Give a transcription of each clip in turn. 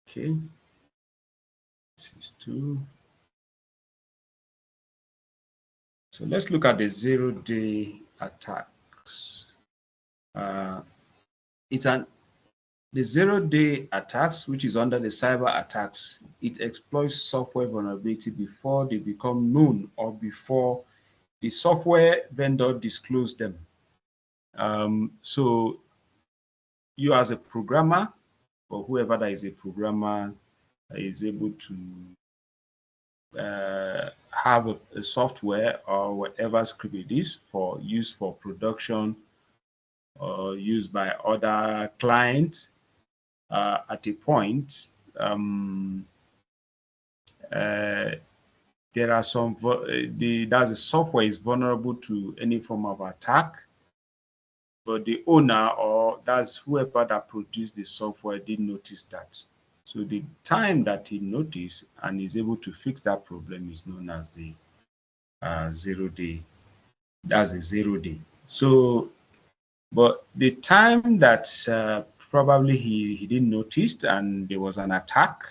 Okay, this is 2. So let's look at the 0-day attacks. It's an The 0-day attacks, which is under the cyber attacks, it exploits software vulnerability before they become known or before the software vendor disclose them. So you as a programmer, or whoever that is a programmer, is able to have a software or whatever script it is for use for production or used by other clients at a point. There are some that's the software is vulnerable to any form of attack, but the owner or that's whoever that produced the software didn't notice that. So the time that he noticed and is able to fix that problem is known as the 0-day. That's a 0-day. So, but the time that probably he didn't notice and there was an attack,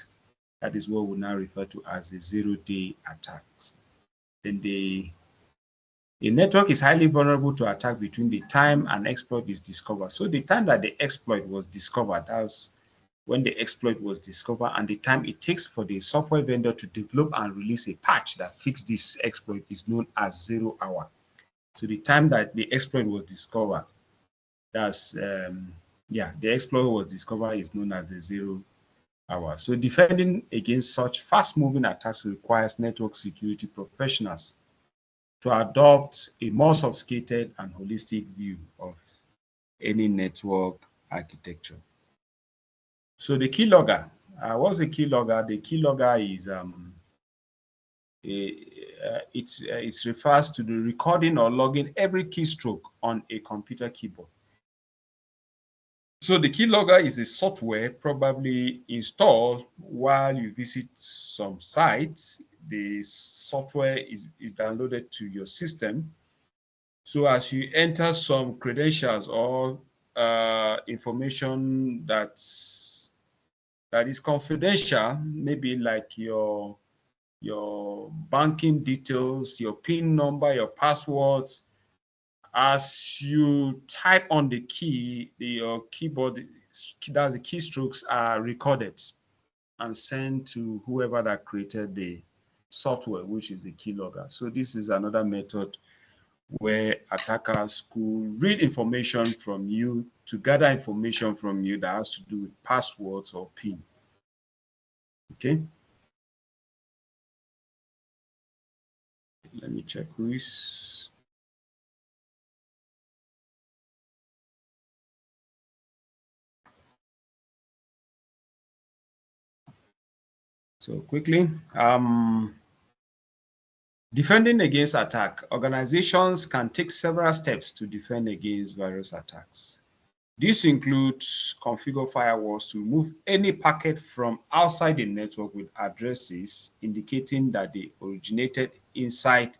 that is what we now refer to as the 0-day attacks. Then a network is highly vulnerable to attack between the time an exploit is discovered. So the time that the exploit was discovered, that's when the exploit was discovered, and the time it takes for the software vendor to develop and release a patch that fixes this exploit is known as 0 hour. So the time that the exploit was discovered, that's the exploit was discovered is known as the 0 hour. So defending against such fast-moving attacks requires network security professionals to adopt a more sophisticated and holistic view of any network architecture. So the keylogger, what's a keylogger? The keylogger is it refers to the recording or logging every keystroke on a computer keyboard. So the keylogger is a software probably installed while you visit some sites. The software is downloaded to your system. So as you enter some credentials or information that is confidential, maybe like your banking details, your PIN number, your passwords, as you type on the key, your keyboard, that's the keystrokes are recorded and sent to whoever that created the software, which is the keylogger. So this is another method where attackers could read information from you to gather information from you that has to do with passwords or PIN. Okay. Let me check who is. So quickly, defending against attack. Organizations can take several steps to defend against various attacks. This includes configure firewalls to remove any packet from outside the network with addresses indicating that they originated inside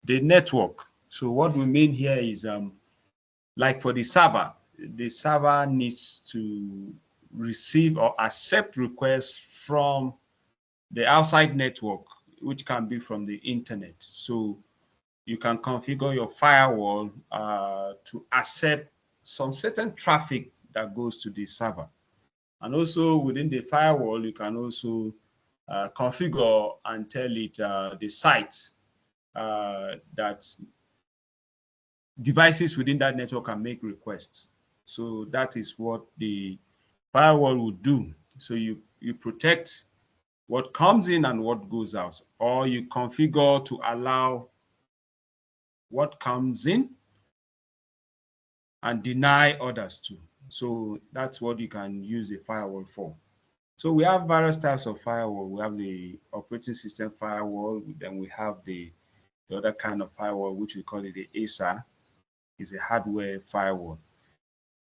the network. So what we mean here is like for the server needs to receive or accept requests from the outside network, which can be from the internet. So you can configure your firewall to accept some certain traffic that goes to the server. And also within the firewall, you can also configure and tell it the site that devices within that network can make requests. So that is what the firewall would do. So you protect what comes in and what goes out, or you configure to allow what comes in and deny others too. So that's what you can use a firewall for. So we have various types of firewall. We have the operating system firewall, then we have the other kind of firewall, which we call it the ASA, is a hardware firewall.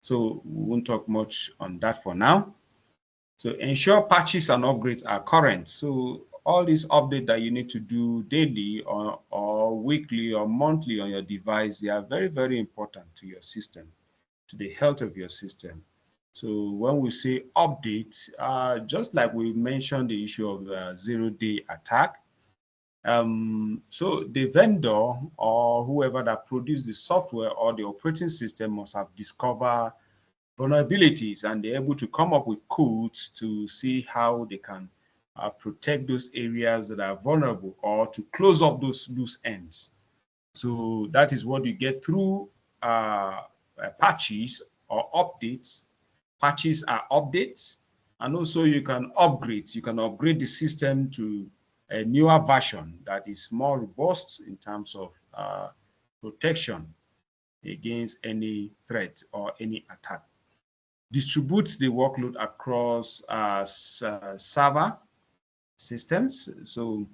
So we won't talk much on that for now. So ensure patches and upgrades are current. So all these updates that you need to do daily or weekly or monthly on your device, they are very, very important to your system, to the health of your system. So when we say update, just like we mentioned the issue of zero-day attack, so the vendor or whoever that produced the software or the operating system must have discovered vulnerabilities, and they're able to come up with codes to see how they can protect those areas that are vulnerable or to close up those loose ends. So that is what you get through patches or updates. Patches are updates, and also you can upgrade. You can upgrade the system to a newer version that is more robust in terms of protection against any threat or any attack. Distributes the workload across server systems. So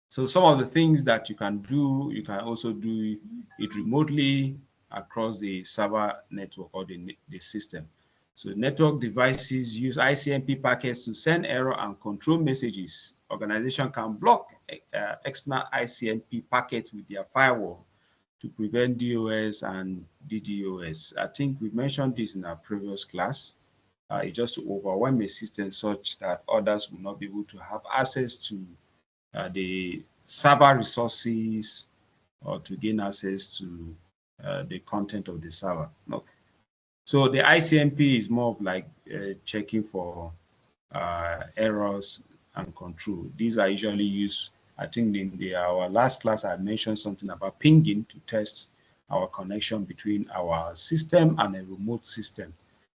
some of the things that you can do, you can also do it remotely across the server network or the system. So network devices use ICMP packets to send error and control messages. Organization can block external ICMP packets with their firewall to prevent DOS and DDoS. I think we mentioned this in our previous class. It's just to overwhelm a system such that others will not be able to have access to the server resources or to gain access to the content of the server. Okay. So the ICMP is more of like checking for errors and control. These are usually used, I think in our last class, I mentioned something about pinging to test our connection between our system and a remote system.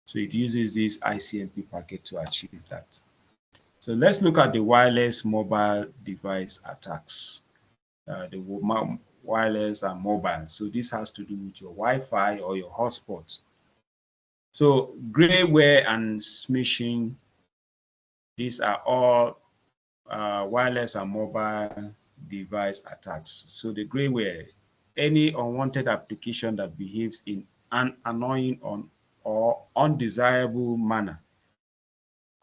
So it uses this ICMP packet to achieve that. So let's look at the wireless mobile device attacks. The wireless and mobile. So this has to do with your Wi-Fi or your hotspots. So grayware and smishing, these are all wireless and mobile device attacks. So the grayware, any unwanted application that behaves in an annoying or undesirable manner.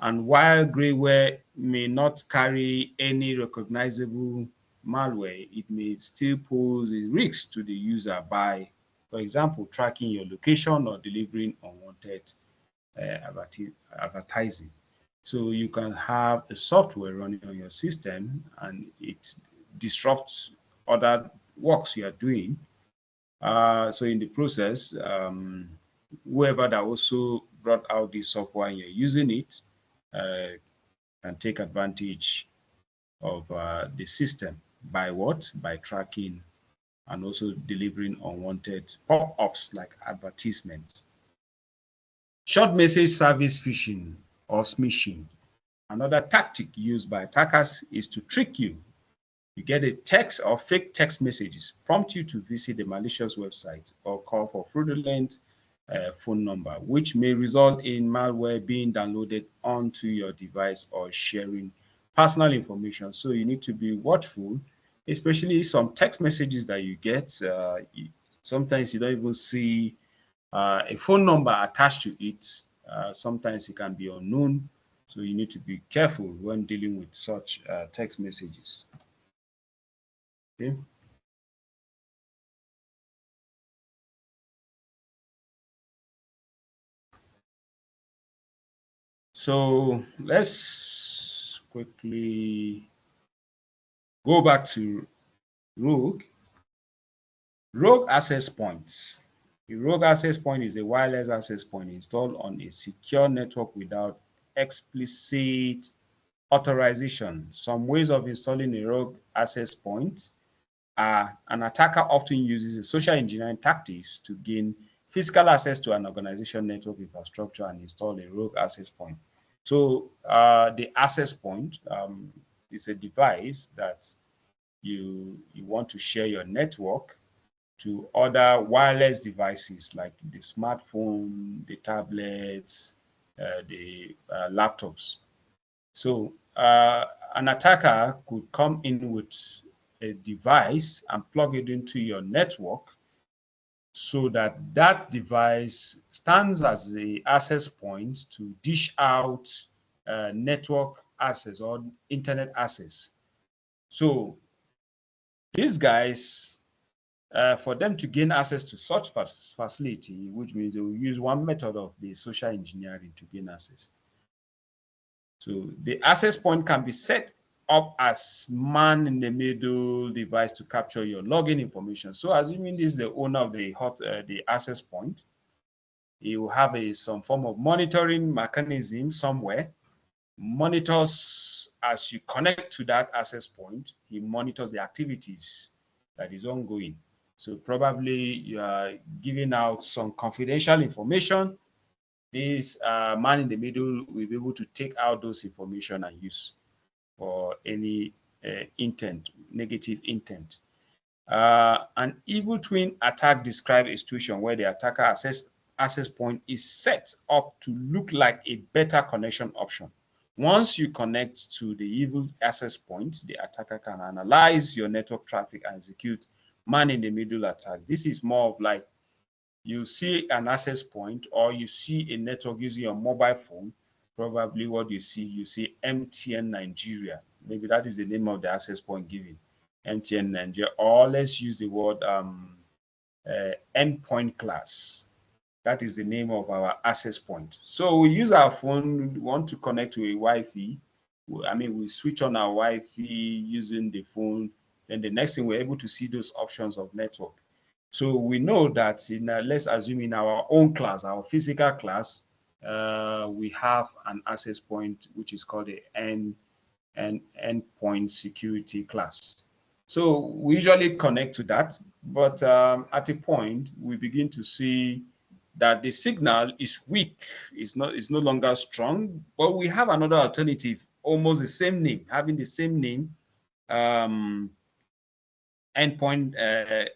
And while grayware may not carry any recognizable malware, it may still pose a risk to the user by, for example, tracking your location or delivering unwanted advertising. So you can have a software running on your system and it disrupts other works you are doing. So in the process, whoever that also brought out this software and you're using it can take advantage of the system by what? By tracking and also delivering unwanted pop-ups like advertisements. Short message service phishing or smishing. Another tactic used by attackers is to trick you. You get a text or fake text messages, prompt you to visit a malicious website or call for fraudulent phone number, which may result in malware being downloaded onto your device or sharing personal information. So you need to be watchful, especially some text messages that you get. Sometimes you don't even see a phone number attached to it. Sometimes it can be unknown. So you need to be careful when dealing with such text messages. Okay. So let's quickly go back to Rogue. Rogue access points. A rogue access point is a wireless access point installed on a secure network without explicit authorization. Some ways of installing a rogue access point are: an attacker often uses a social engineering tactics to gain physical access to an organization network infrastructure and install a rogue access point. So the access point is a device that you want to share your network to other wireless devices like the smartphone, the tablets, the laptops. So an attacker could come in with a device and plug it into your network so that that device stands as the access point to dish out network access or internet access. So these guys for them to gain access to such facility, which means they will use one method of the social engineering to gain access. So the access point can be set up as man in the middle device to capture your login information. So assuming this is the owner of the access point, he will have some form of monitoring mechanism somewhere, monitors as you connect to that access point, he monitors the activities that is ongoing. So probably you are giving out some confidential information. This man in the middle will be able to take out those information and use for any intent, negative intent. An evil twin attack describes a situation where the attacker access point is set up to look like a better connection option. Once you connect to the evil access point, the attacker can analyze your network traffic and execute man-in-the-middle attack. This is more of like you see an access point or you see a network using your mobile phone. Probably what you see MTN Nigeria. Maybe that is the name of the access point given, MTN Nigeria. Or let's use the word endpoint class. That is the name of our access point. So we use our phone, we want to connect to a Wi-Fi. I mean, we switch on our Wi-Fi using the phone. Then the next thing, we're able to see those options of network. So we know that let's assume in our own class, our physical class, we have an access point which is called an endpoint security class. So we usually connect to that, but at a point we begin to see that the signal is weak, it's no longer strong, but we have another alternative, almost the same name, having the same name, endpoint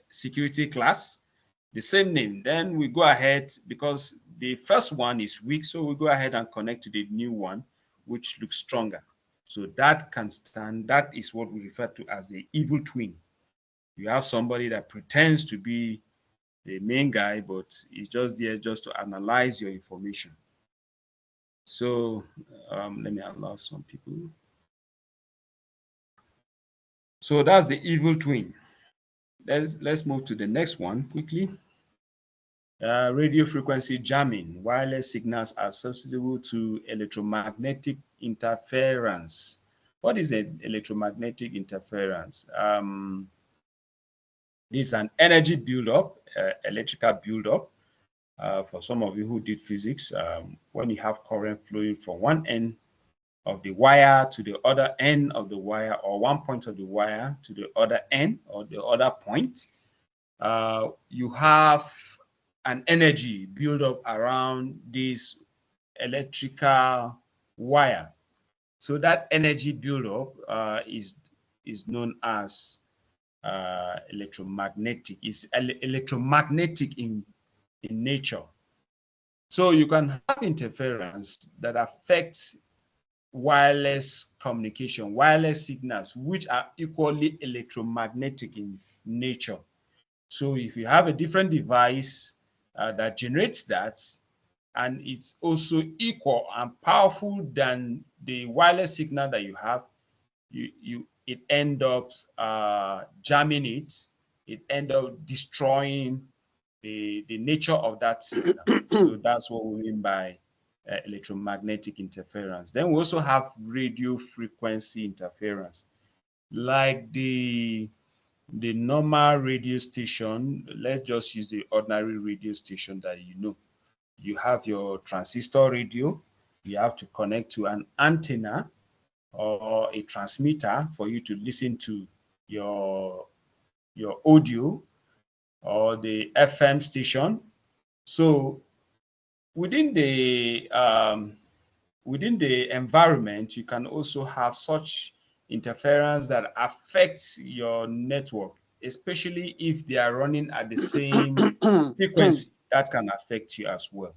security class, the same name. Then we go ahead, because the first one is weak, so we go ahead and connect to the new one, which looks stronger. So that can stand, that is what we refer to as the evil twin. You have somebody that pretends to be the main guy, but he's just there just to analyze your information. So let me allow some people. So that's the evil twin. Let's move to the next one quickly. Radio frequency jamming. Wireless signals are susceptible to electromagnetic interference. What is an electromagnetic interference? It's an energy buildup, electrical buildup. For some of you who did physics, when you have current flowing from one end of the wire to the other end of the wire, or one point of the wire to the other end or the other point, you have an energy build up around this electrical wire. So that energy build up is known as electromagnetic. It's electromagnetic in nature. So you can have interference that affects wireless communication, wireless signals, which are equally electromagnetic in nature. So if you have a different device that generates that, and it's also equal and powerful than the wireless signal that you have, it ends up jamming it. It ends up destroying the nature of that signal. So that's what we mean by electromagnetic interference. Then we also have radio frequency interference, like the normal radio station. Let's just use the ordinary radio station that you know. You have your transistor radio. You have to connect to an antenna or a transmitter for you to listen to your audio, or the FM station. So within the environment, you can also have such interference that affects your network, especially if they are running at the same frequency. That can affect you as well.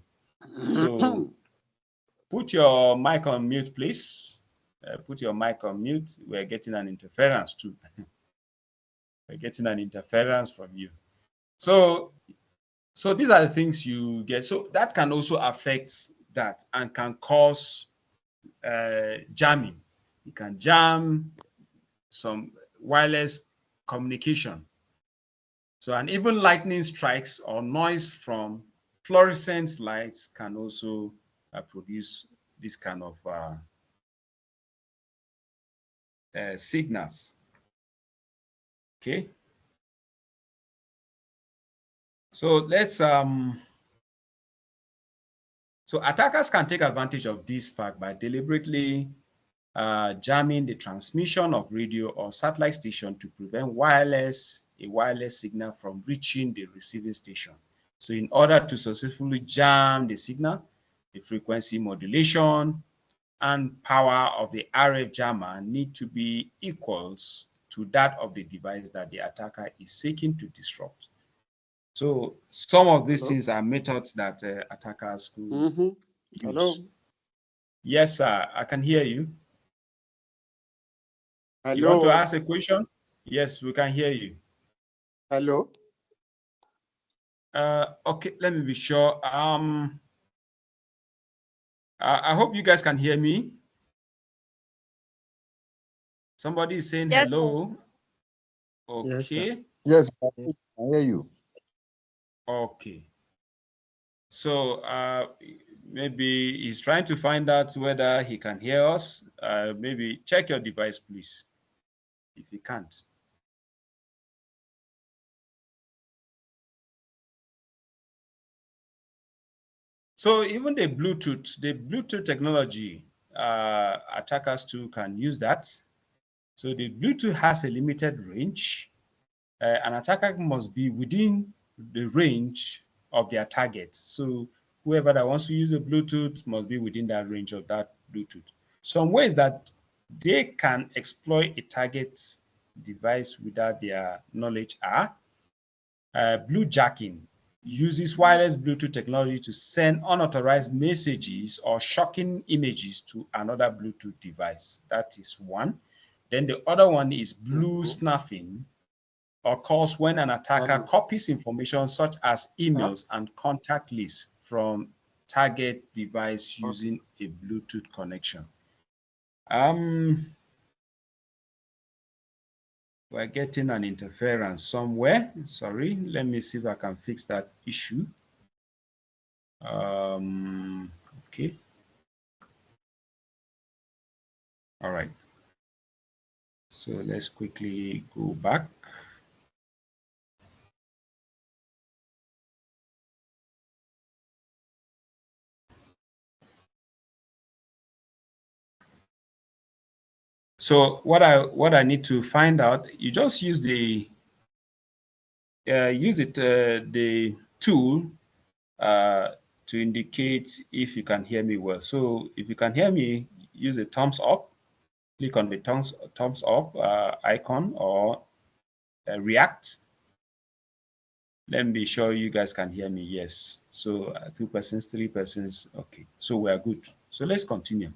So put your mic on mute, please. Put your mic on mute. We're getting an interference too. We're getting an interference from you. So these are the things you get. So that can also affect that and can cause jamming. You can jam some wireless communication. So, and even lightning strikes or noise from fluorescent lights can also produce this kind of signals. Okay. So so attackers can take advantage of this fact by deliberately jamming the transmission of radio or satellite station to prevent a wireless signal from reaching the receiving station. So in order to successfully jam the signal, the frequency modulation and power of the RF jammer need to be equals to that of the device that the attacker is seeking to disrupt. So some of these things are methods that attackers could Hello. use. Yes, sir, I can hear you. You want to Hello. ask a question? Yes, we can hear you. Hello. Okay, let me be sure. I hope you guys can hear me. Somebody is saying Yes, hello. Yes, sir. Okay. Yes, I can hear you. Okay. So maybe he's trying to find out whether he can hear us. Maybe check your device, please, if you can't. So even the Bluetooth technology, attackers too can use that. So the Bluetooth has a limited range. An attacker must be within the range of their target. So whoever that wants to use a Bluetooth must be within that range of that Bluetooth. Some ways that they can exploit a target device without their knowledge are bluejacking uses wireless Bluetooth technology to send unauthorized messages or shocking images to another Bluetooth device. That is one. Then the other one is blue snuffing, occurs when an attacker copies information such as emails and contact lists from target device using a Bluetooth connection. We're getting an interference somewhere. Sorry, let me see if I can fix that issue. Okay. All right. So let's quickly go back. So what I need to find out, you just use the the tool to indicate if you can hear me well. So if you can hear me, use a thumbs up. Click on the thumbs up icon or react. Let me be sure you guys can hear me. Yes. So 2 persons, 3 persons. Okay. So we are good. So let's continue.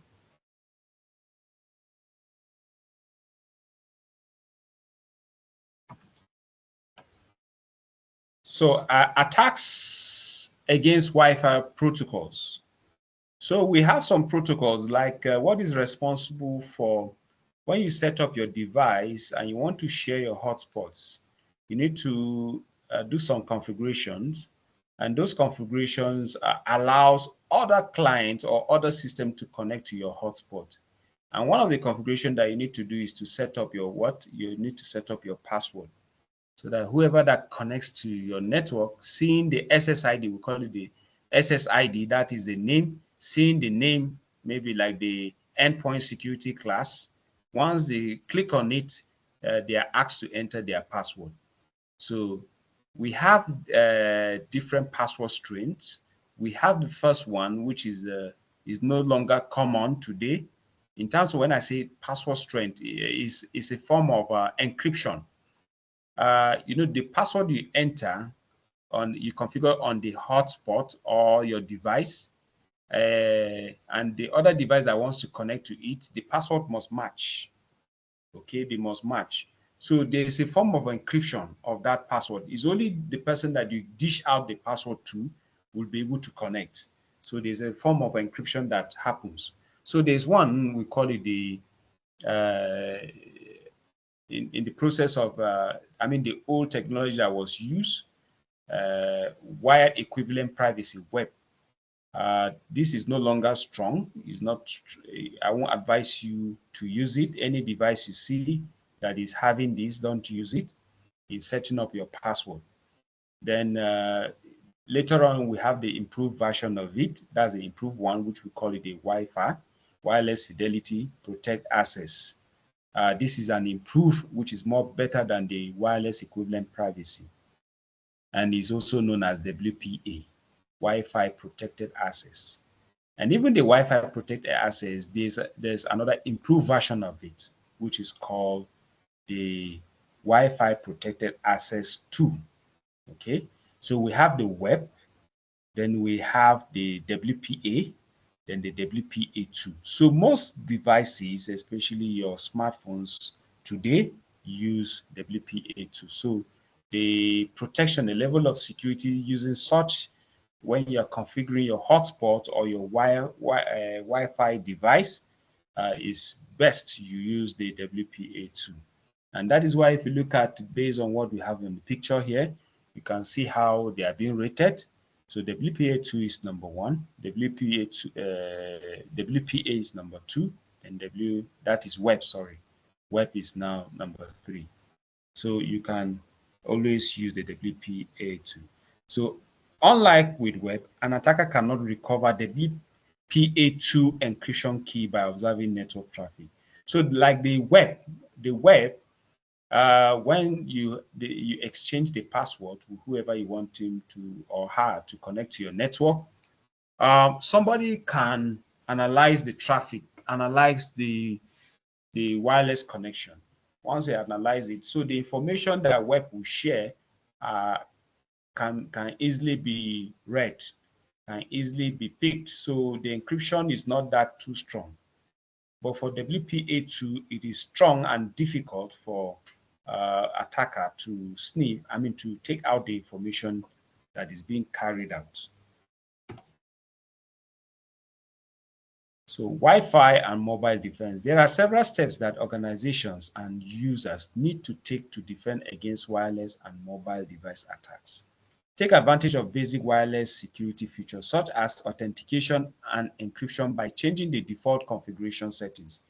So attacks against Wi-Fi protocols. So we have some protocols like what is responsible for when you set up your device and you want to share your hotspots. You need to do some configurations, and those configurations allows other clients or other systems to connect to your hotspot. And one of the configuration that you need to do is to set up your what? You need to set up your password so that whoever that connects to your network, seeing the SSID, we call it the SSID, that is the name, seeing the name, maybe like the endpoint security class. Once they click on it, they are asked to enter their password. So we have different password strings. We have the first one, which is no longer common today. In terms of when I say password strength, is a form of encryption. The password you enter you configure on the hotspot or your device, and the other device that wants to connect to it, the password must match. Okay, they must match. So there's a form of encryption of that password. It's only the person that you dish out the password to will be able to connect. So there's a form of encryption that happens. So there's one, we call it the uh, in the process of, the old technology that was used, wired equivalent privacy web. This is no longer strong. It's not. I won't advise you to use it. Any device you see that is having this, don't use it in setting up your password. Then later on, we have the improved version of it. That's the improved one, which we call it a Wi-Fi, wireless fidelity, protect access. This is an improved, which is more better than the wireless equivalent privacy, and is also known as WPA, Wi-Fi protected access. And even the Wi-Fi protected access, there's another improved version of it, which is called the Wi-Fi protected access 2. Okay, so we have the web, then we have the WPA, then the WPA2. So most devices, especially your smartphones today, use WPA2. So the protection, the level of security using such when you're configuring your hotspot or your Wi-Fi device is best you use the WPA2. And that is why if you look at based on what we have in the picture here, you can see how they are being rated. So WPA2 is number 1, WPA2, WPA is number 2, and that is web, sorry. Web is now number 3. So you can always use the WPA2. So unlike with web, an attacker cannot recover the WPA2 encryption key by observing network traffic. So like the web, when you exchange the password with whoever you want him to or her to connect to your network, somebody can analyze the traffic, analyze the wireless connection. Once they analyze it, so the information that web will share can easily be read, can easily be picked. So the encryption is not that too strong. But for WPA2, it is strong and difficult for attacker to sniff, to take out the information that is being carried out. So Wi-Fi and mobile defense. There are several steps that organizations and users need to take to defend against wireless and mobile device attacks. Take advantage of basic wireless security features such as authentication and encryption by changing the default configuration settings.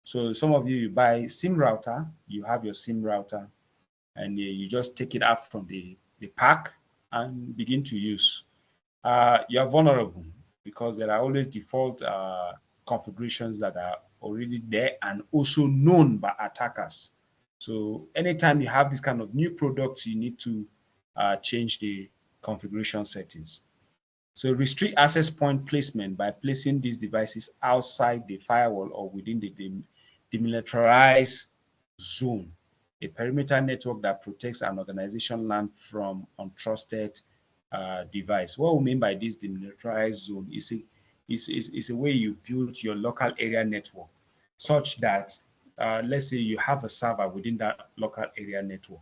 So some of you buy SIM router, you have your SIM router, and you just take it out from the pack and begin to use. You are vulnerable because there are always default configurations that are already there and also known by attackers. So anytime you have this kind of new products, you need to change the configuration settings. So restrict access point placement by placing these devices outside the firewall or within the demilitarized zone, a perimeter network that protects an organization land from untrusted device. What we mean by this demilitarized zone is a way you build your local area network such that, let's say you have a server within that local area network.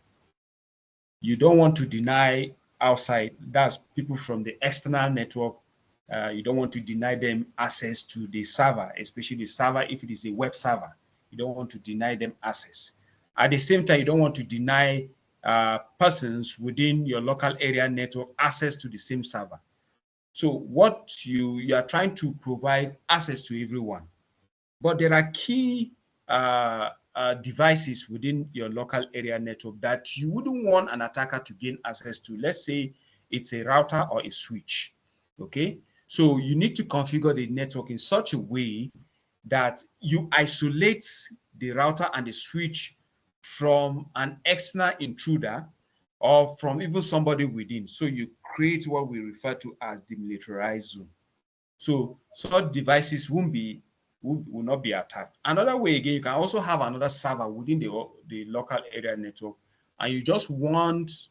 You don't want to deny outside, that's people from the external network. You don't want to deny them access to the server, especially the server if it is a web server. You don't want to deny them access. At the same time, you don't want to deny persons within your local area network access to the same server. So what you are trying to provide access to everyone. But there are key devices within your local area network that you wouldn't want an attacker to gain access to. Let's say it's a router or a switch. Okay, so you need to configure the network in such a way that you isolate the router and the switch from an external intruder or from even somebody within. So you create what we refer to as demilitarized zone. So such devices will not be attacked. Another way again, you can also have another server within the local area network, and you just want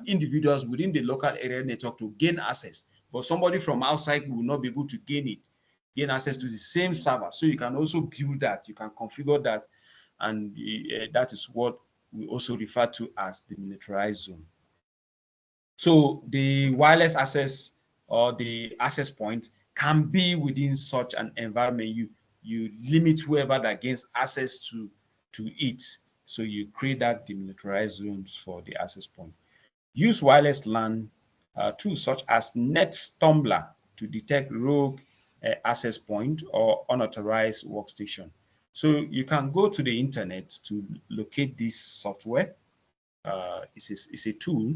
individuals within the local area network to gain access, but somebody from outside will not be able to gain access to the same server. So you can also build that, you can configure that, and that is what we also refer to as the militarized zone. So the wireless access or the access point can be within such an environment. You limit whoever that gains access to it. So you create that demilitarized zones for the access point. Use wireless LAN tools such as NetStumbler to detect rogue access point or unauthorized workstation. So you can go to the internet to locate this software. It's a tool.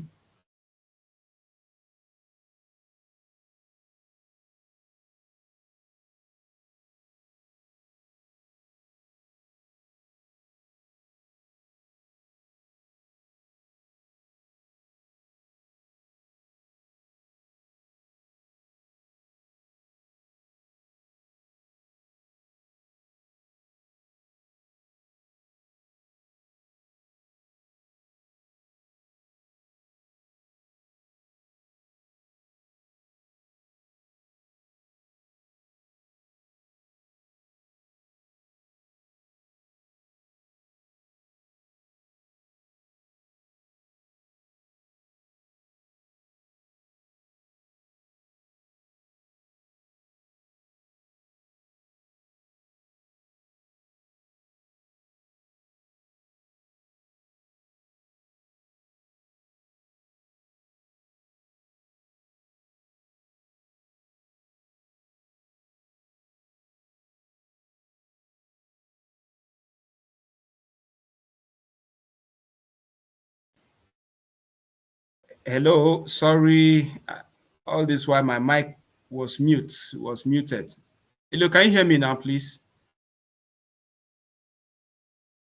Hello, sorry. All this while my mic was muted. Hello, can you hear me now, please?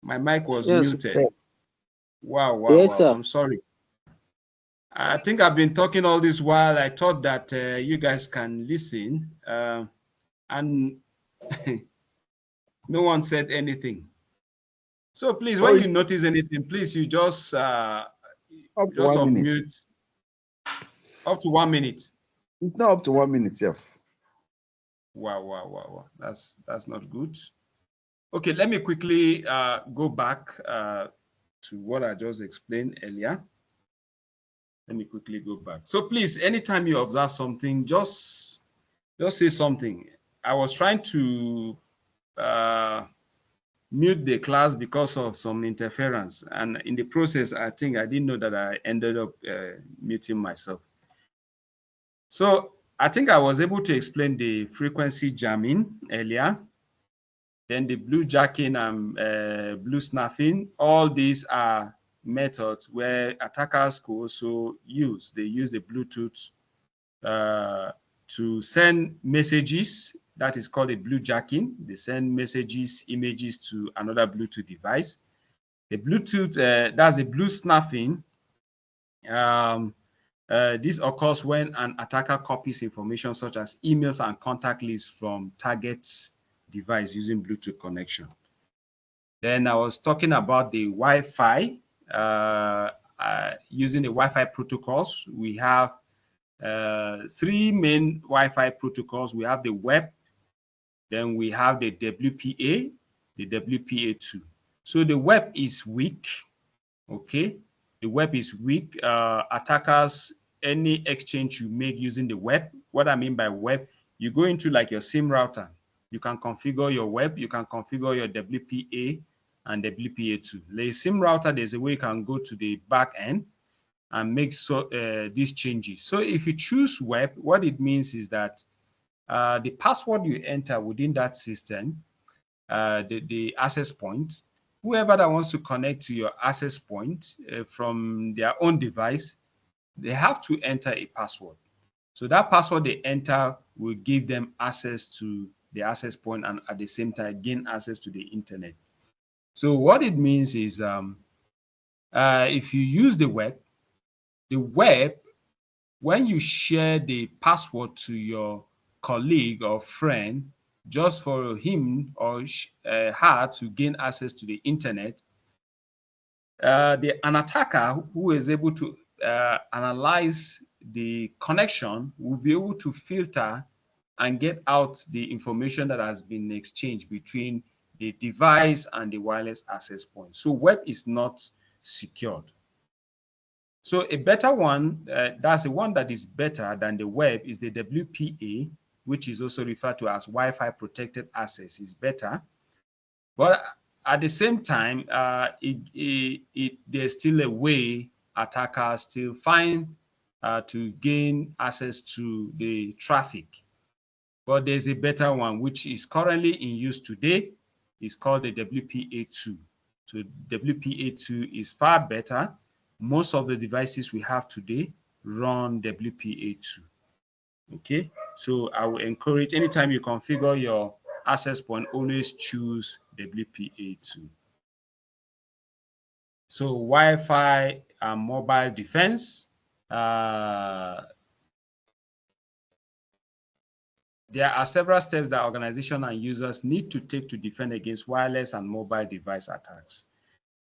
My mic was Yes. muted. Wow, wow, Yes, wow. sir. I'm sorry. I think I've been talking all this while. I thought that you guys can listen, and no one said anything. So please, Oh, when you notice anything, please you just up to 1 minute. unmute up to 1 minute. It's not up to 1 minute, yeah. Wow, wow, wow, wow. That's not good. Okay, let me quickly go back to what I just explained earlier. Let me quickly go back. So please, anytime you observe something, just say something. I was trying to mute the class because of some interference, and in the process, I think I didn't know that I ended up muting myself. So I think I was able to explain the frequency jamming earlier. Then the blue jacking and blue snaffing, all these are methods where attackers could also use. They use the Bluetooth to send messages. That is called a blue jacking. They send messages, images to another Bluetooth device. The Bluetooth, that's a blue snaffing. This occurs when an attacker copies information such as emails and contact lists from target's device using Bluetooth connection. Then I was talking about the Wi-Fi. Using the Wi-Fi protocols, we have three main Wi-Fi protocols. We have the web, then we have the WPA, the WPA2. So the web is weak, okay? The web is weak. Attackers, any exchange you make using the web, what I mean by web, you go into like your SIM router. You can configure your web, you can configure your WPA and WPA2. The SIM router, there's a way you can go to the back end and make these changes. So if you choose web, what it means is that the password you enter within that system, the access point, whoever that wants to connect to your access point from their own device, they have to enter a password. So that password they enter will give them access to the access point and at the same time gain access to the internet. So what it means is if you use the web, when you share the password to your colleague or friend, just for him or her to gain access to the internet, an attacker who is able to analyze the connection will be able to filter and get out the information that has been exchanged between the device and the wireless access point. So web is not secured. So a better one, that's the one that is better than the web, is the WPA, which is also referred to as Wi-Fi protected access, is better. But at the same time, there's still a way attackers still find to gain access to the traffic. But there's a better one, which is currently in use today. It's called the WPA2. So WPA2 is far better. Most of the devices we have today run WPA2. Okay, so I will encourage, anytime you configure your access point, always choose WPA2. So Wi-Fi and mobile defense. There are several steps that organizations and users need to take to defend against wireless and mobile device attacks.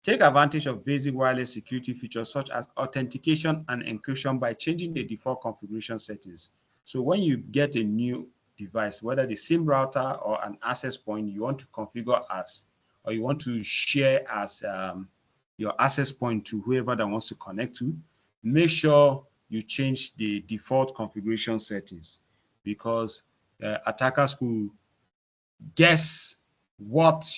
Take advantage of basic wireless security features such as authentication and encryption by changing the default configuration settings. So when you get a new device, whether the SIM router or an access point you want to configure as, or you want to share as your access point to whoever that wants to connect to, make sure you change the default configuration settings, because attackers could guess what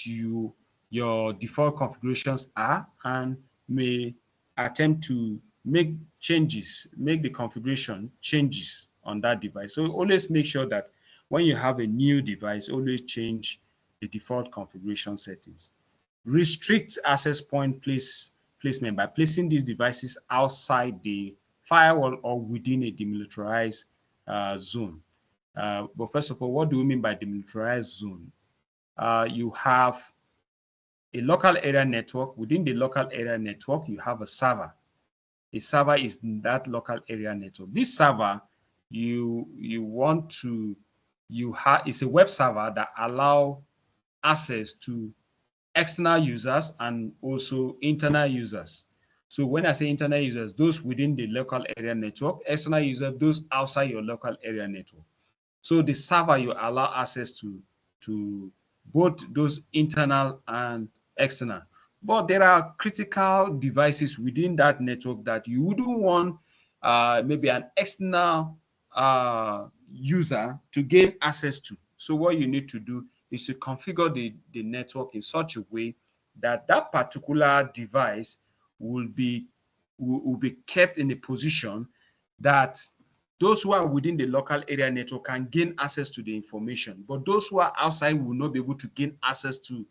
your default configurations are and may attempt to make the configuration changes on that device. So always make sure that when you have a new device, always change the default configuration settings. Restrict access point placement by placing these devices outside the firewall or within a demilitarized zone. But first of all, what do we mean by demilitarized zone? You have a local area network. Within the local area network, you have a server. A server is in that local area network. This server, it's a web server that allow access to external users and also internal users. So when I say internal users, those within the local area network, external users, those outside your local area network. So the server, you allow access to both those internal and external. But there are critical devices within that network that you wouldn't want maybe an external user to gain access to. So what you need to do is to configure the network in such a way that that particular device will be kept in a position that those who are within the local area network can gain access to the information, but those who are outside will not be able to gain access to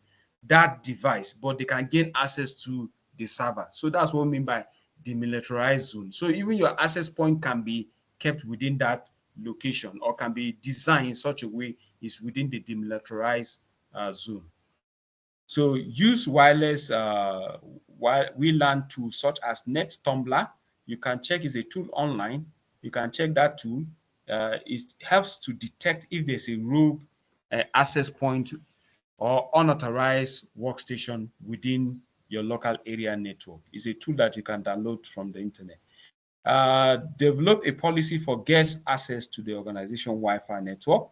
that device, but they can gain access to the server. So that's what I mean by demilitarized zone. So even your access point can be kept within that location or can be designed in such a way it's within the demilitarized zone. So use wireless WLAN tools such as NetTumbler. You can check, is a tool online. You can check that tool. It helps to detect if there's a rogue access point or unauthorized workstation within your local area network. It's a tool that you can download from the internet. Develop a policy for guest access to the organization Wi-Fi network.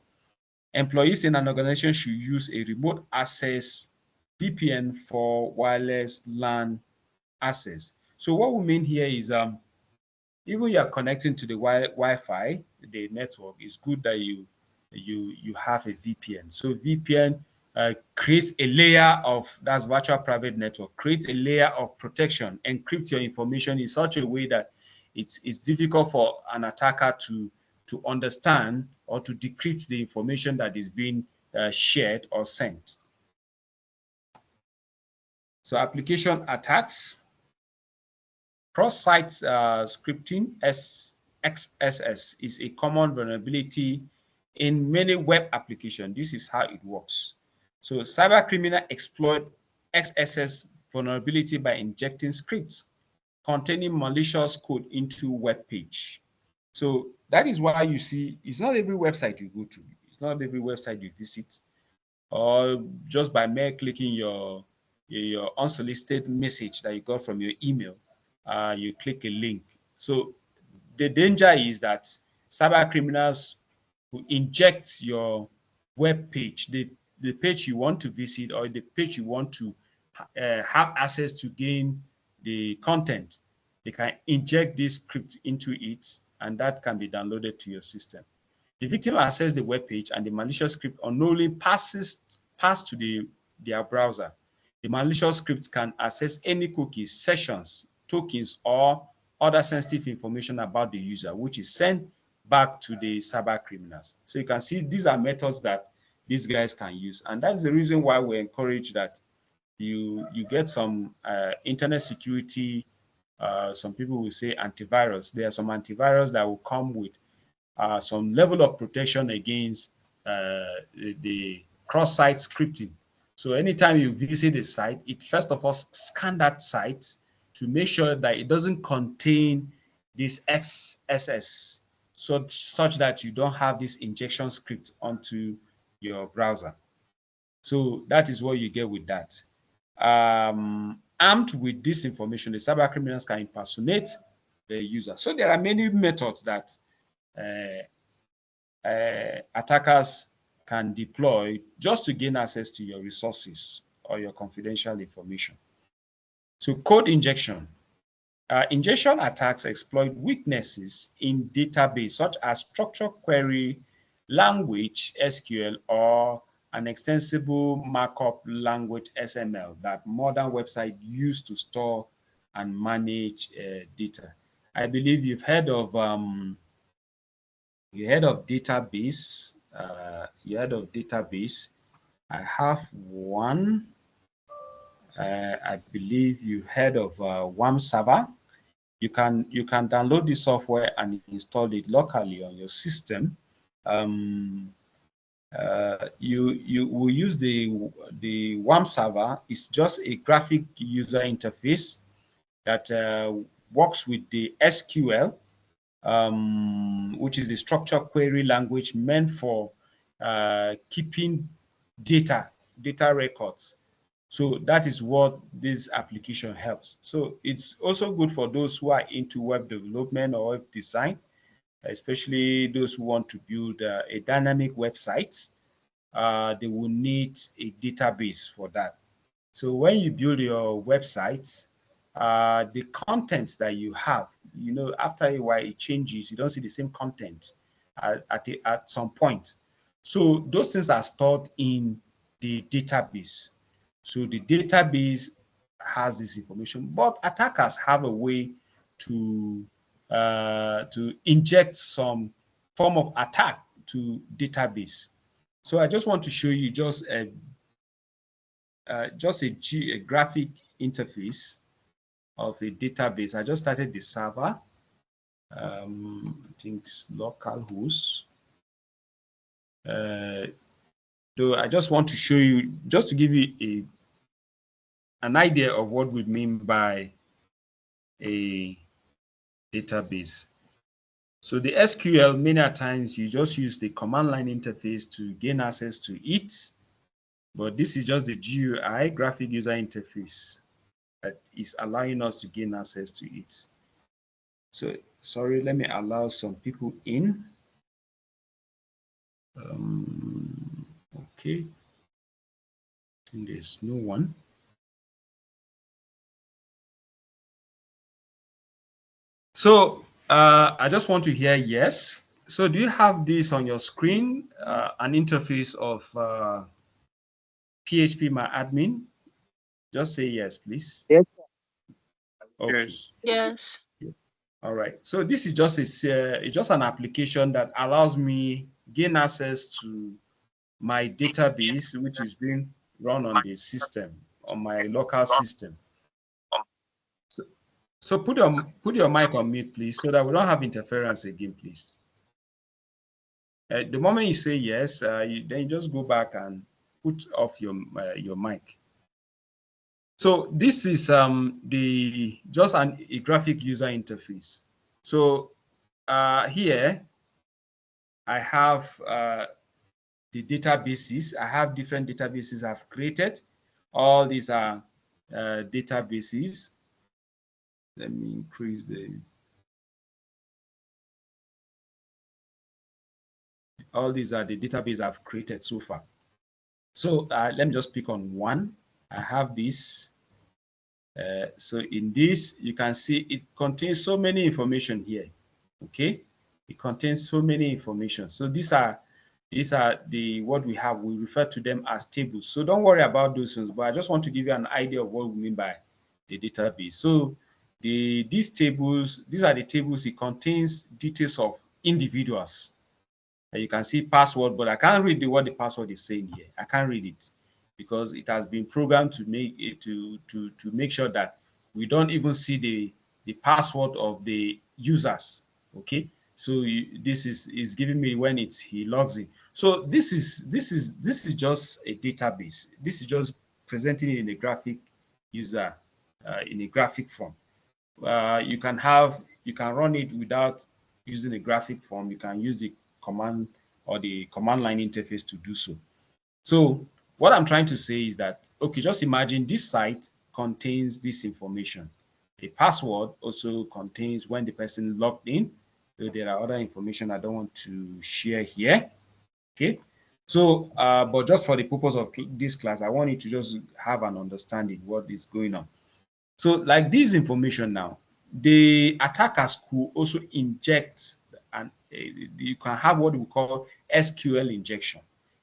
Employees in an organization should use a remote access VPN for wireless LAN access. So what we mean here is even you are connecting to the Wi-Fi, the network, it's good that you have a VPN. So VPN creates a layer of, that's virtual private network, creates a layer of protection, encrypt your information in such a way that it's difficult for an attacker to understand or to decrypt the information that is being shared or sent. So application attacks. Cross-site scripting, XSS, is a common vulnerability in many web applications. This is how it works. So cyber criminals exploit XSS vulnerability by injecting scripts containing malicious code into web page. So that is why you see it's not every website you go to, it's not every website you visit, or just by mere clicking your unsolicited message that you got from your email, you click a link. So the danger is that cyber criminals will inject your web page, the page you want to visit or the page you want to have access to gain the content. They can inject this script into it, and that can be downloaded to your system. The victim accesses the web page, and the malicious script unknowingly pass to their browser. The malicious script can access any cookies, sessions, tokens, or other sensitive information about the user, which is sent back to the cyber criminals. So you can see these are methods that these guys can use. And that's the reason why we encourage that you get some internet security. Some people will say antivirus. There are some antivirus that will come with some level of protection against the cross-site scripting. So anytime you visit a site, it first of all scan that site to make sure that it doesn't contain this XSS, such that you don't have this injection script onto your browser. So that is what you get with that. Armed with this information, the cyber criminals can impersonate the user. So there are many methods that attackers can deploy just to gain access to your resources or your confidential information. So code injection. Injection attacks exploit weaknesses in database such as structured query language, SQL, or an extensible markup language, XML, that modern websites use to store and manage data. I believe you've heard of database. I have one. I believe you heard of WAM server. You can download the software and install it locally on your system. You will use the WAM server. It's just a graphic user interface that works with the SQL, which is the structured query language meant for keeping data records. So that is what this application helps. So it's also good for those who are into web development or web design, especially those who want to build a dynamic website. They will need a database for that. So when you build your website, the content that you have, after a while it changes. You don't see the same content at some point. So those things are stored in the database. So the database has this information, but attackers have a way to inject some form of attack to database. So I just want to show you just a graphic interface of a database. I just started the server. I think it's localhost. So I just want to show you, just to give you an idea of what we mean by a database. So the SQL, many times you just use the command line interface to gain access to it. But this is just the GUI, graphic user interface, that is allowing us to gain access to it. So, sorry, let me allow some people in. Okay. I think there's no one. So, I just want to hear yes. So, do you have this on your screen, an interface of PHP My Admin? Just say yes, please. Yes. Okay. Yes. Yes. All right. So this is just just an application that allows me gain access to my database, which is being run on the system, on my local system. So put your mic on mute, please, so that we don't have interference again, please. The moment you say yes, then you just go back and put off your mic. So this is just a graphic user interface. So here I have the databases. I have different databases I've created. All these are databases. Let me increase all these are the database I've created so far. So let me just pick on one. I have this. So in this, you can see it contains so many information here. Okay, it contains so many information. So these are These are what we have. We refer to them as tables. So don't worry about those ones, but I just want to give you an idea of what we mean by the database. So these tables, these are the tables. It contains details of individuals. And you can see password, but I can't read what the password is saying here. I can't read it because it has been programmed to make it to make sure that we don't even see the password of the users. Okay, so this is giving me when he logs in. So this is just a database. This is just presenting it in a graphic user in a graphic form. You can run it without using a graphic form. You can use the command or the command line interface to do so. So what I'm trying to say is that, okay, just imagine this site contains this information. The password also contains when the person logged in. So there are other information I don't want to share here. Okay. So, but just for the purpose of this class, I want you to just have an understanding what is going on. So like this information now, the attackers could also inject, and you can have what we call SQL injection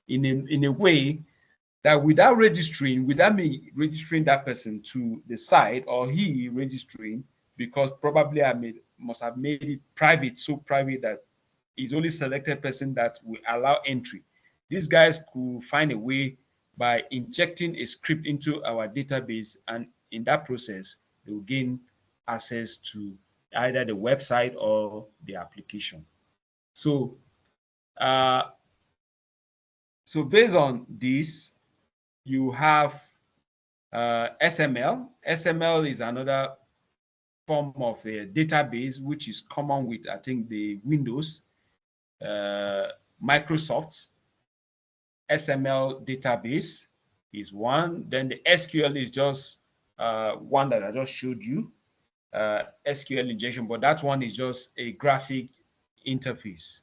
in a way that without me registering that person to the site or he registering, because probably must have made it private, so private that it's only selected person that will allow entry. These guys could find a way by injecting a script into our database, and in that process, they will gain access to either the website or the application. So, so based on this, you have SML. SML is another form of a database which is common with, I think, the Windows, Microsoft. SML database is one. Then the SQL is just one that I just showed you, SQL injection, but that one is just a graphic interface.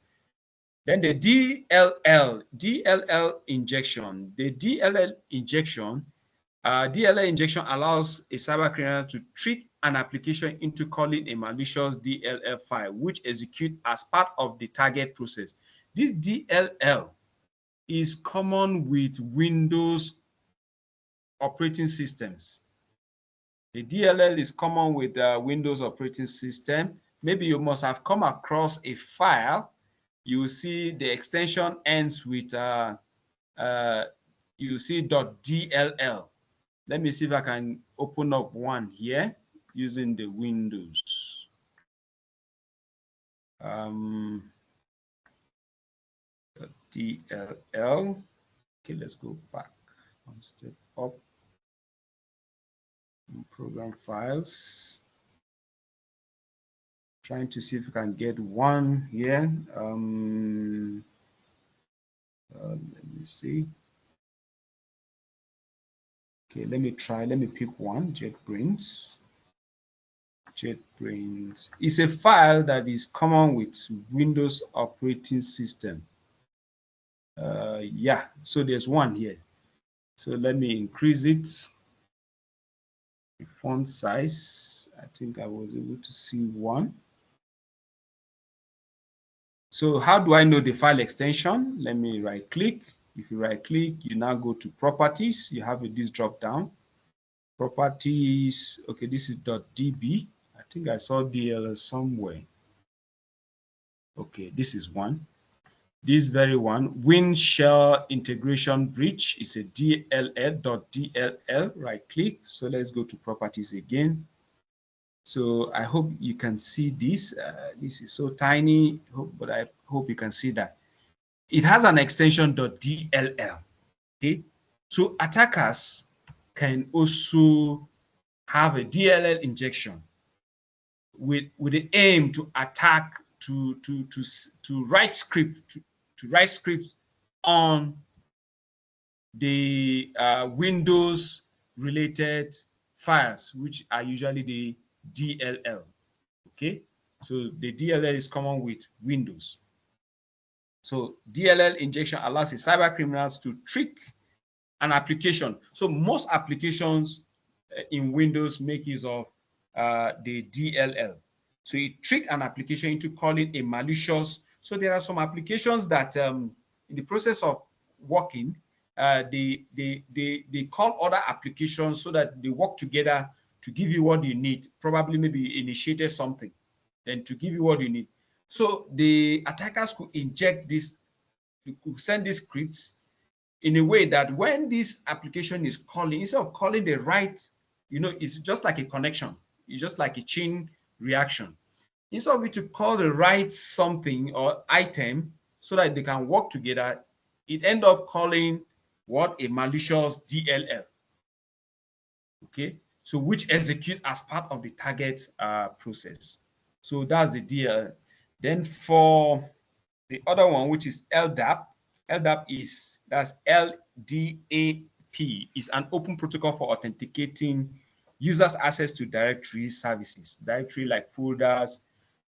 Then the DLL injection. The DLL injection allows a cyber criminal to trick an application into calling a malicious DLL file, which execute as part of the target process. This DLL is common with Windows operating systems. The DLL is common with Windows operating system. Maybe you must have come across a file. You will see the extension ends with you see .dll. Let me see if I can open up one here using the Windows. DLL. Okay, let's go back one step up. Program files. Trying to see if we can get one here. Let me see. Okay, let me try. Let me pick one. JetBrains. JetBrains is a file that is common with Windows operating system. Yeah, so there's one here. So let me increase it. The font size. I think I was able to see one. So how do I know the file extension? Let me right click. If you right click, you now go to properties. You have this drop down. Properties. Okay, this is .db. I think I saw DLL somewhere. Okay, this is one. This very one, Win Shell Integration Breach, is a DLL.dll. Right click. So let's go to properties again. So I hope you can see this. This is so tiny, but I hope you can see that. It has an extension .dll. Okay, so attackers can also have a DLL injection with the aim to attack to write script to write scripts on the Windows related files, which are usually the DLL. Okay, so the DLL is common with Windows. So DLL injection allows the cyber criminals to trick an application. So most applications in Windows make use of the DLL. So it trick an application into calling a malicious. So there are some applications that in the process of working, they call other applications so that they work together to give you what you need. Probably maybe initiated something, then to give you what you need. So the attackers could inject this, could send these scripts in a way that when this application is calling, instead of calling the right, it's just like a connection. It's just like a chain reaction. Instead of it to call the right something or item so that they can work together, it end up calling what? A malicious DLL. Okay, so which execute as part of the target process. So that's the DLL. Then for the other one, which is LDAP, that's LDAP, is an open protocol for authenticating users' access to directory services. Directory like folders,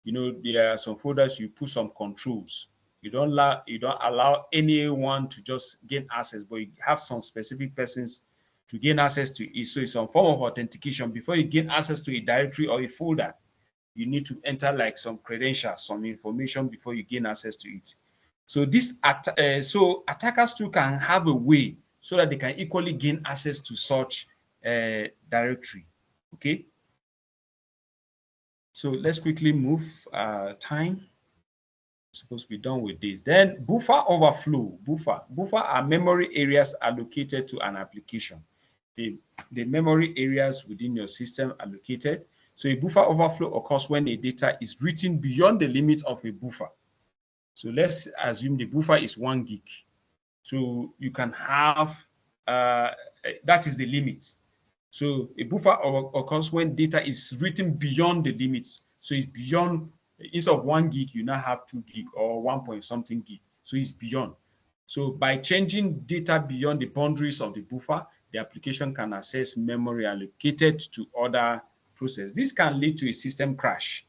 there are some folders you put some controls. You don't allow anyone to just gain access, but you have some specific persons to gain access to it. So it's some form of authentication. Before you gain access to a directory or a folder, you need to enter like some credentials, some information before you gain access to it. So so attackers too can have a way so that they can equally gain access to such directory. Okay. So let's quickly move time. I'm supposed to be done with this. Then buffer overflow. Buffer are memory areas allocated to an application. The memory areas within your system allocated. So a buffer overflow occurs when a data is written beyond the limit of a buffer. So let's assume the buffer is 1 gig. So you can have, that is the limit. So a buffer occurs when data is written beyond the limits. So it's beyond, instead of 1 gig, you now have 2 gig or 1 point something gig. So it's beyond. So by changing data beyond the boundaries of the buffer, the application can access memory allocated to other processes. This can lead to a system crash.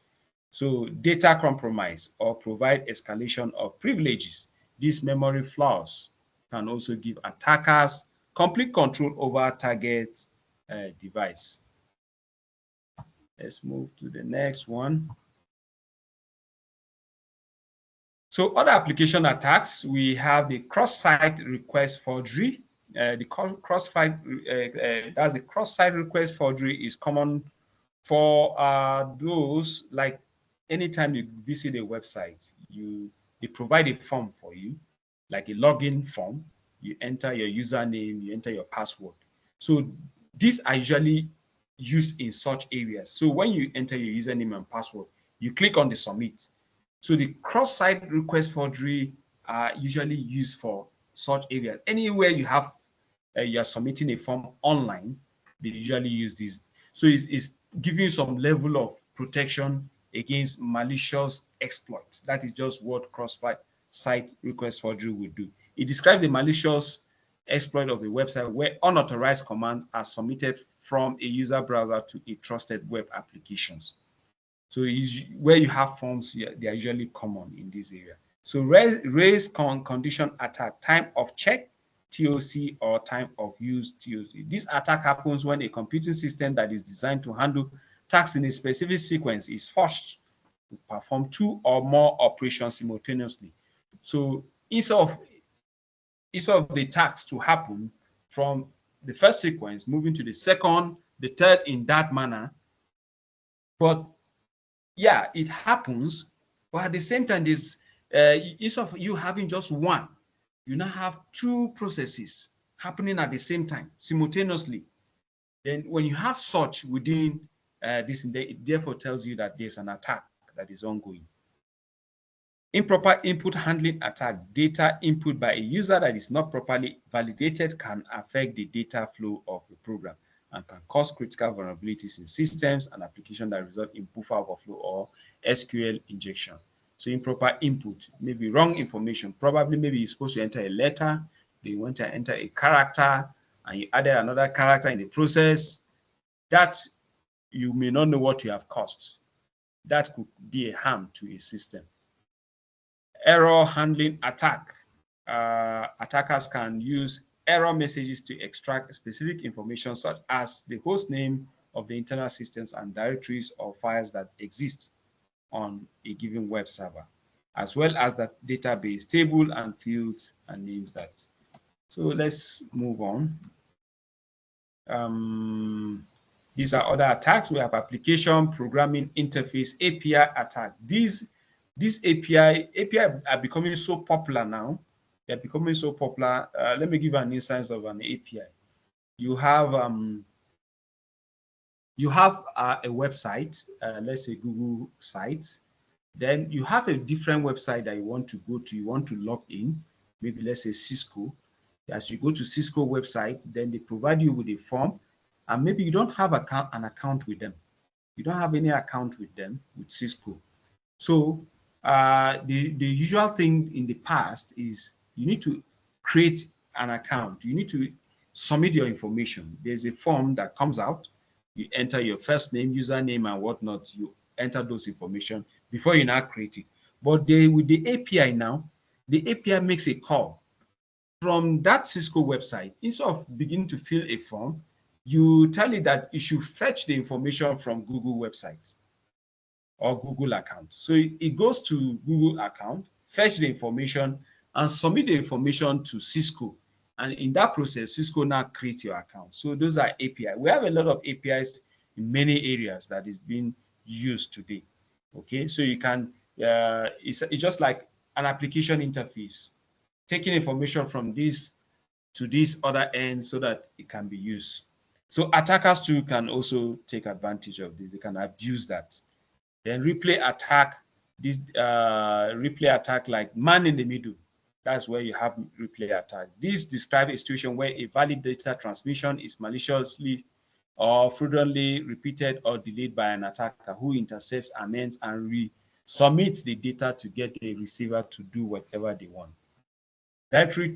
So data compromise or provide escalation of privileges. These memory flaws can also give attackers complete control over target device. Let's move to the next one. So other application attacks, we have the cross-site request forgery. That's the cross-site request forgery is common for those, like anytime you visit a website, they provide a form for you, like a login form. You enter your username, you enter your password. So these are usually used in such areas. So when you enter your username and password, you click on the submit. So the cross-site request forgery are usually used for such areas. Anywhere you have you are submitting a form online, they usually use this. So it's giving you some level of protection against malicious exploits. That is just what cross-site request forgery will do. It describes the malicious exploit of a website where unauthorized commands are submitted from a user browser to a trusted web applications. So where you have forms, they are usually common in this area. So raise condition attack, time of check, TOC, or time of use, TOC. This attack happens when a computing system that is designed to handle tasks in a specific sequence is forced to perform 2 or more operations simultaneously. So instead of the tasks to happen from the first sequence, moving to the second, the third in that manner, but yeah, it happens, but at the same time, there's instead of you having just one, you now have 2 processes happening at the same time, simultaneously. Then when you have such within this, it therefore tells you that there's an attack that is ongoing. Improper input handling attack. Data input by a user that is not properly validated can affect the data flow of the program and can cause critical vulnerabilities in systems and applications that result in buffer overflow or SQL injection. So improper input, maybe wrong information. Probably maybe you're supposed to enter a letter, then you want to enter a character, and you added another character in the process. That you may not know what you have caused. That could be a harm to a system. Error handling attack. Attackers can use error messages to extract specific information such as the host name of the internal systems and directories or files that exist on a given web server. as well as the database table and fields and names that. So let's move on. These are other attacks. We have application programming interface API attack. These API are becoming so popular now. They're becoming so popular. Let me give you an instance of an API. You have a website, let's say Google site. Then you have a different website that you want to go to. You want to log in. Maybe let's say Cisco. As you go to Cisco website, then they provide you with a form, and maybe you don't have an account with them. You don't have any account with them, with Cisco. So the usual thing in the past is you need to create an account. You need to submit your information. There's a form that comes out. You enter your first name, username, and whatnot. You enter those information before you now create it. But with the API now, the API makes a call from that Cisco website. Instead of beginning to fill a form, you tell it that it should fetch the information from Google websites or Google account. So it goes to Google account, fetch the information, and submit the information to Cisco. And in that process, Cisco now creates your account. So those are API. We have a lot of APIs in many areas that is being used today. Okay, so you can, it's just like an application interface, taking information from this to this other end so that it can be used. So attackers too can also take advantage of this. They can abuse that. Then replay attack, this replay attack like man in the middle. That's where you have replay attack. This describes a situation where a valid data transmission is maliciously or fraudulently repeated or delayed by an attacker who intercepts, amends, and resubmits the data to get the receiver to do whatever they want. Directory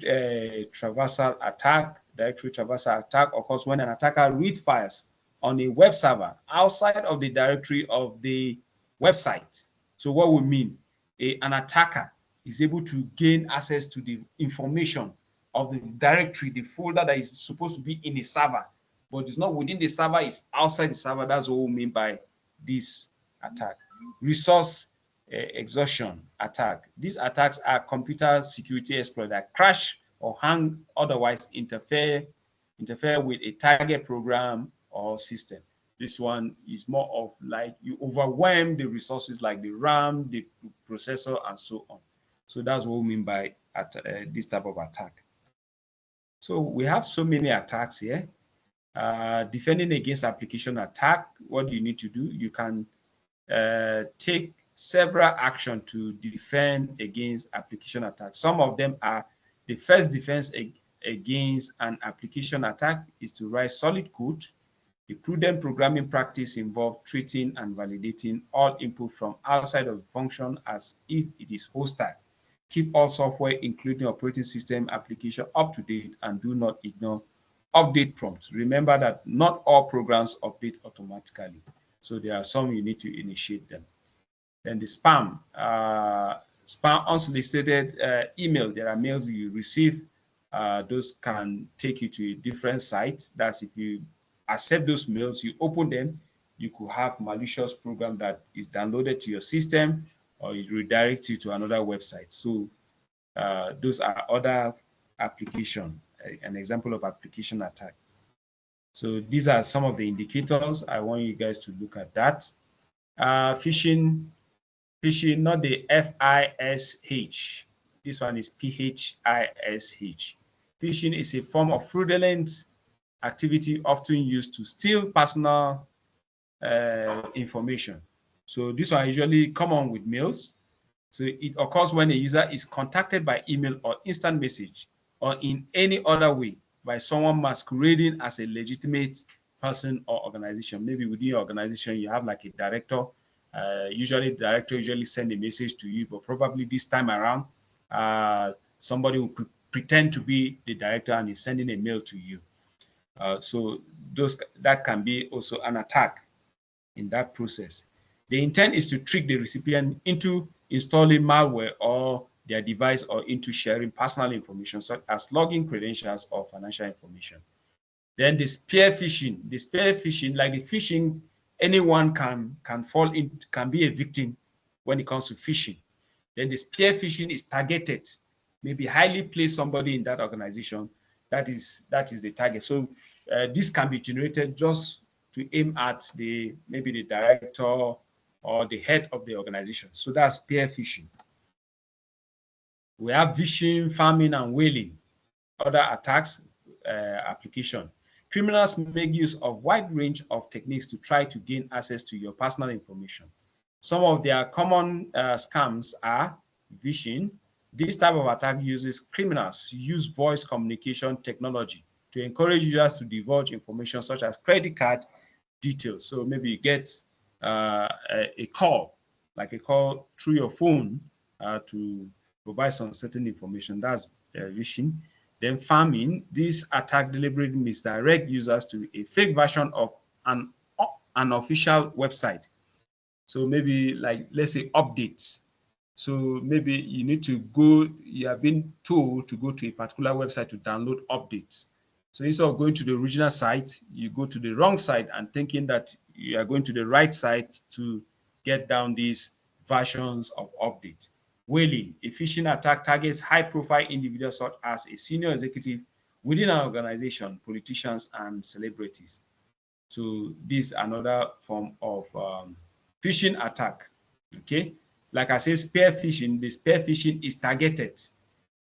traversal attack. Directory traversal attack occurs when an attacker reads files on a web server outside of the directory of the website. So what we mean, an attacker is able to gain access to the information of the directory, the folder that is supposed to be in a server, but it's not within the server, it's outside the server. That's what we mean by this attack. Resource exhaustion attack. These attacks are computer security exploits that crash or hang, otherwise interfere with a target program or system. This one is more of like you overwhelm the resources like the RAM, the processor, and so on. So that's what we mean by this type of attack. So we have so many attacks here. Defending against application attack, what do you need to do? You can take several actions to defend against application attack. Some of them are the first defense against an application attack is to write solid code. The prudent programming practice involves treating and validating all input from outside of the function as if it is hostile. Keep all software, including operating system application, up to date and do not ignore update prompts. Remember that not all programs update automatically. So there are some you need to initiate them. Then the spam, spam unsolicited email. There are mails you receive. Those can take you to a different site. That's if you accept those mails, you open them, you could have malicious program that is downloaded to your system or it redirects you to another website. So those are other application, an example of application attack. So these are some of the indicators. I want you guys to look at that. Phishing, not the F-I-S-H. This one is P-H-I-S-H. Phishing is a form of fraudulent activity often used to steal personal information. So this one usually common with mails. So it occurs when a user is contacted by email or instant message or in any other way by someone masquerading as a legitimate person or organization. Maybe within your organization, you have like a director. Usually the director usually send a message to you, but probably this time around, somebody will pretend to be the director and is sending a mail to you. So that can be also an attack in that process. The intent is to trick the recipient into installing malware or their device or into sharing personal information such as login credentials or financial information. Then the spear phishing. The spear phishing, like the phishing, anyone can fall in, can be a victim when it comes to phishing. Then the spear phishing is targeted, maybe highly place somebody in that organization. That is the target. So this can be generated just to aim at maybe the director or the head of the organization. So that's spear phishing. We have phishing, farming, and whaling. Other attacks application. Criminals make use of wide range of techniques to try to gain access to your personal information. Some of their common scams are phishing. This type of attack uses criminals use voice communication technology to encourage users to divulge information such as credit card details. So maybe you get a call, like a call through your phone to provide some certain information. That's phishing. Then farming, this attack deliberately misdirect users to a fake version of an official website. So maybe like, let's say, updates. So maybe you need to go, you have been told to go to a particular website to download updates. So instead of going to the original site, you go to the wrong site and thinking that you are going to the right site to get down these versions of update. Whaling, a phishing attack targets high-profile individuals such as a senior executive within an organization, politicians, and celebrities. So this is another form of phishing attack. Okay, like I said, spear phishing. The spear phishing is targeted.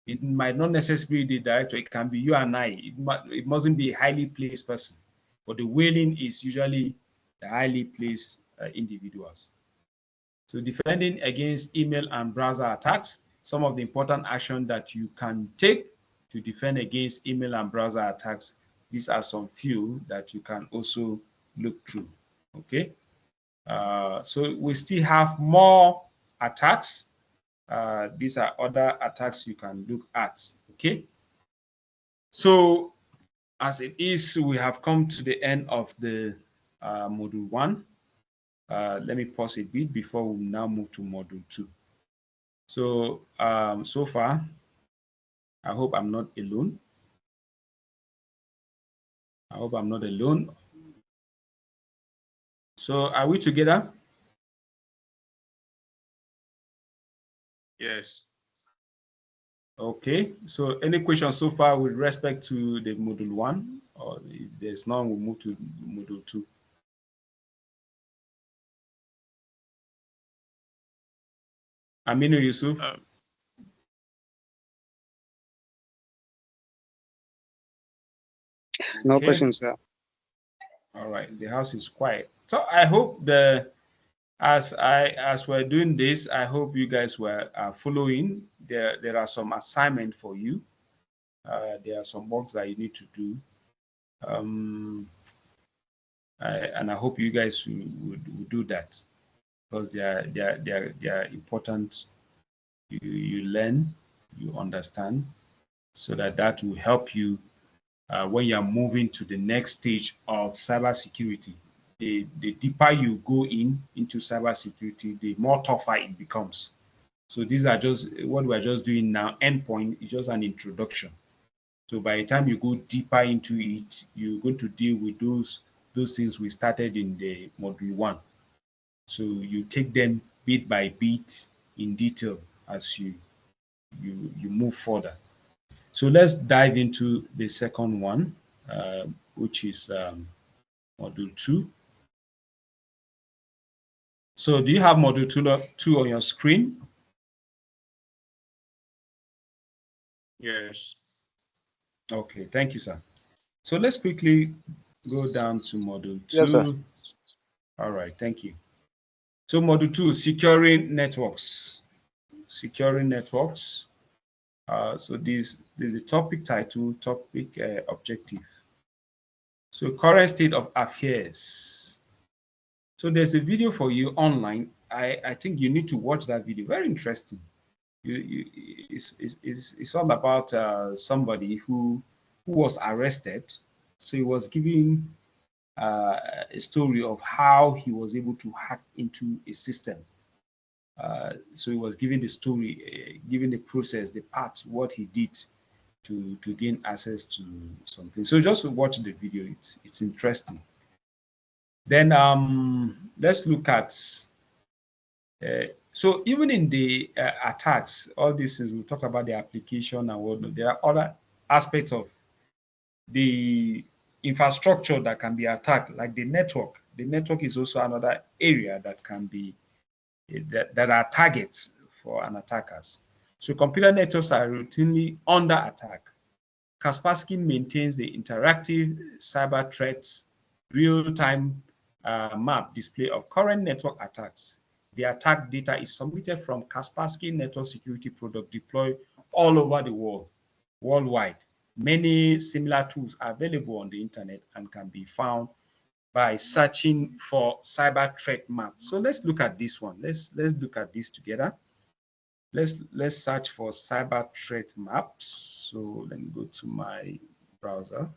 It might not necessarily be the director. It can be you and I. It mustn't be a highly placed person. But the whaling is usually the highly placed individuals. So defending against email and browser attacks, some of the important action that you can take to defend against email and browser attacks, these are some few that you can also look through. Okay. So we still have more attacks. These are other attacks you can look at. Okay. So as it is, we have come to the end of the module 1. Let me pause a bit before we now move to module 2. So so far, I hope I'm not alone. I hope I'm not alone. So are we together? Yes. Okay. So any questions so far with respect to the module 1? Or if there's none, we'll move to module 2. Aminu Yusuf? No questions, sir. All right. The house is quiet. So I hope as we're doing this, I hope you guys were following. There are some assignments for you. There are some works that you need to do. And I hope you guys would do that, because they are important. You learn, you understand, so that will help you when you're moving to the next stage of cybersecurity. The deeper you go into cybersecurity, the more tougher it becomes. So these are just what we're just doing now. Endpoint is just an introduction. So by the time you go deeper into it, you're going to deal with those things we started in the module 1. So you take them bit by bit in detail as you move further. So let's dive into the second one, which is module 2. So do you have module 2 on your screen? Yes. Okay, thank you, sir. So let's quickly go down to module 2. Yes, sir. All right, thank you. So module 2, securing networks. Securing networks. So this is a topic title, topic objective. So current state of affairs. So there's a video for you online. I think you need to watch that video. Very interesting. It's all about somebody who was arrested. So he was giving a story of how he was able to hack into a system. So he was giving the story, giving the process, the part, what he did to gain access to something. So just watch the video. It's interesting. Then let's look at So even in the attacks, all these things, we talk about the application and whatnot, there are other aspects of the infrastructure that can be attacked, like the network. The network is also another area that can be, that are targets for an attackers. So computer networks are routinely under attack. Kaspersky maintains the interactive cyber threats real-time map display of current network attacks. The attack data is submitted from Kaspersky network security product deployed all over the world, worldwide. Many similar tools are available on the internet and can be found by searching for cyber threat map. So let's look at this one. Let's look at this together. Let's search for cyber threat maps. So let me go to my browser.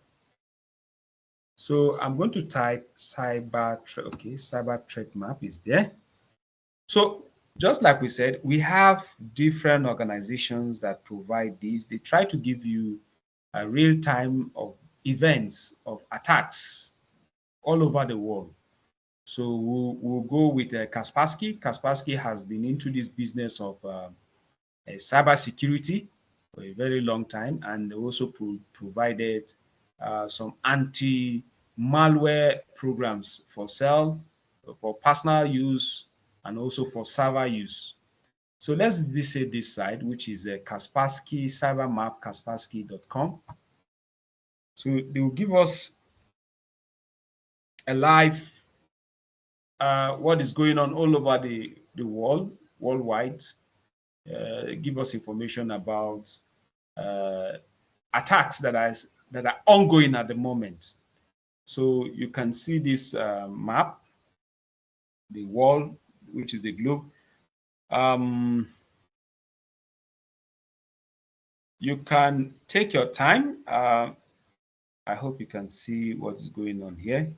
So I'm going to type cyber threat. Okay, cyber threat map is there. So just like we said, we have different organizations that provide these. They try to give you a real time of events of attacks all over the world. So we'll go with Kaspersky. Kaspersky has been into this business of cyber security for a very long time, and also provided some anti-malware programs for sale, for personal use, and also for server use. So let's visit this site, which is Kaspersky Cybermap, kaspersky.com. So they will give us a live what is going on all over the world, worldwide. Give us information about attacks that are ongoing at the moment. So you can see this map, the world, which is the globe. You can take your time. I hope you can see what's going on here.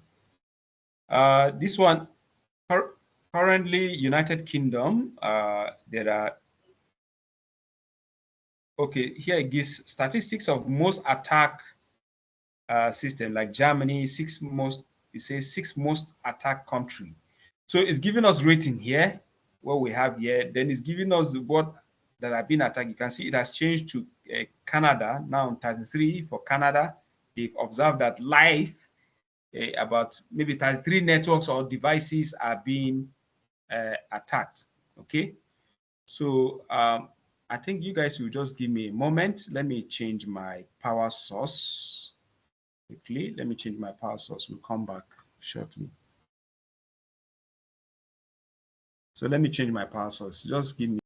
This one, currently United Kingdom, there are, okay, here it gives statistics of most attack system, like Germany, it says six most attacked country. So it's giving us rating here, what we have here. Then it's giving us what that have been attacked. You can see it has changed to Canada, now 33 for Canada. They've observed that live about maybe 33 networks or devices are being attacked. Okay, so I think you guys will just give me a moment. Let me change my power source quickly. Let me change my power source. We'll come back shortly. So let me change my power source. Just give me